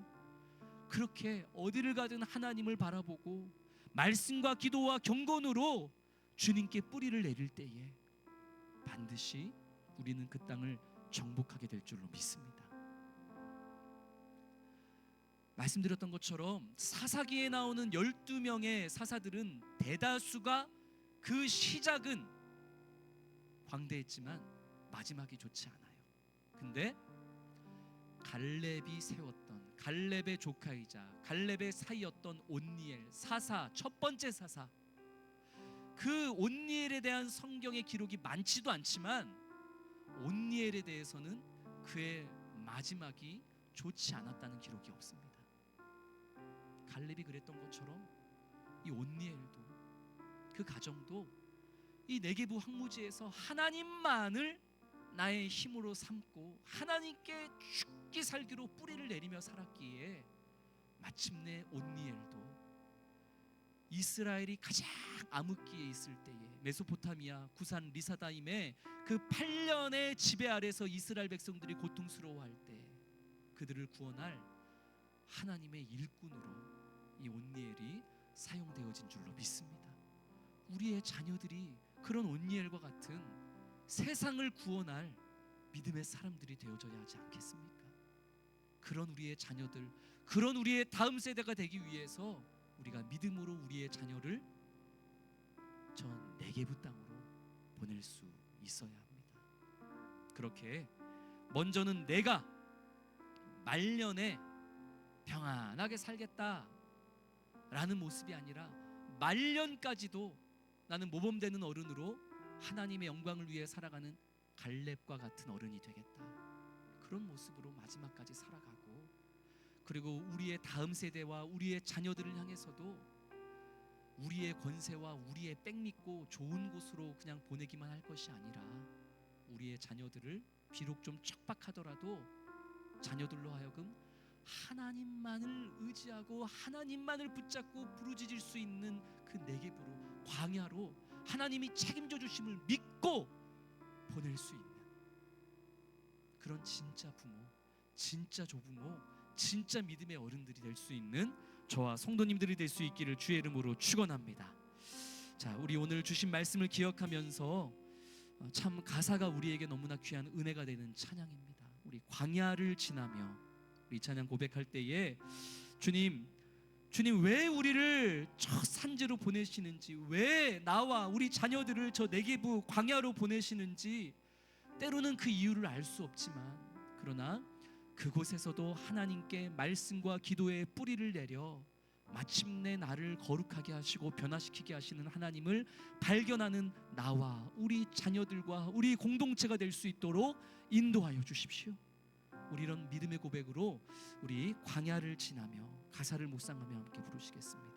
그렇게 어디를 가든 하나님을 바라보고 말씀과 기도와 경건으로 주님께 뿌리를 내릴 때에 반드시 우리는 그 땅을 정복하게 될 줄로 믿습니다. 말씀드렸던 것처럼 사사기에 나오는 12명의 사사들은 대다수가 그 시작은 광대했지만 마지막이 좋지 않아요. 근데 갈렙이 세웠던, 갈렙의 조카이자 갈렙의 사이였던 온니엘 사사, 첫 번째 사사, 그 온니엘에 대한 성경의 기록이 많지도 않지만 온니엘에 대해서는 그의 마지막이 좋지 않았다는 기록이 없습니다. 갈렙이 그랬던 것처럼 이 온니엘도, 그 가정도 이 네겝 황무지에서 하나님만을 나의 힘으로 삼고 하나님께 죽기 살기로 뿌리를 내리며 살았기에 마침내 온니엘도 이스라엘이 가장 암흑기에 있을 때에 메소포타미아 구산 리사다임의 그 8년의 지배 아래서 이스라엘 백성들이 고통스러워할 때 그들을 구원할 하나님의 일꾼으로 이 온니엘이 사용되어진 줄로 믿습니다. 우리의 자녀들이 그런 온니엘과 같은 세상을 구원할 믿음의 사람들이 되어져야 하지 않겠습니까? 그런 우리의 자녀들, 그런 우리의 다음 세대가 되기 위해서 우리가 믿음으로 우리의 자녀를 저 네겝 땅으로 보낼 수 있어야 합니다. 그렇게 먼저는 내가 말년에 평안하게 살겠다라는 모습이 아니라 말년까지도 나는 모범되는 어른으로 하나님의 영광을 위해 살아가는 갈렙과 같은 어른이 되겠다. 그런 모습으로 마지막까지 살아가고 그리고 우리의 다음 세대와 우리의 자녀들을 향해서도 우리의 권세와 우리의 백 믿고 좋은 곳으로 그냥 보내기만 할 것이 아니라 우리의 자녀들을 비록 좀 척박하더라도 자녀들로 하여금 하나님만을 의지하고 하나님만을 붙잡고 부르짖을 수 있는 그 내게부로, 광야로 하나님이 책임져 주심을 믿고 보낼 수 있는 그런 진짜 부모, 진짜 조부모, 진짜 믿음의 어른들이 될 수 있는 저와 성도님들이 될 수 있기를 주의 이름으로 축원합니다. 자, 우리 오늘 주신 말씀을 기억하면서 참 가사가 우리에게 너무나 귀한 은혜가 되는 찬양입니다. 우리 광야를 지나며 우리 찬양 고백할 때에 주님 왜 우리를 저 산지로 보내시는지, 왜 나와 우리 자녀들을 저 네게부 광야로 보내시는지 때로는 그 이유를 알 수 없지만, 그러나 그곳에서도 하나님께 말씀과 기도의 뿌리를 내려 마침내 나를 거룩하게 하시고 변화시키게 하시는 하나님을 발견하는 나와 우리 자녀들과 우리 공동체가 될 수 있도록 인도하여 주십시오. 우리 이런 믿음의 고백으로 우리 광야를 지나며 가사를 묵상하며 함께 부르시겠습니다.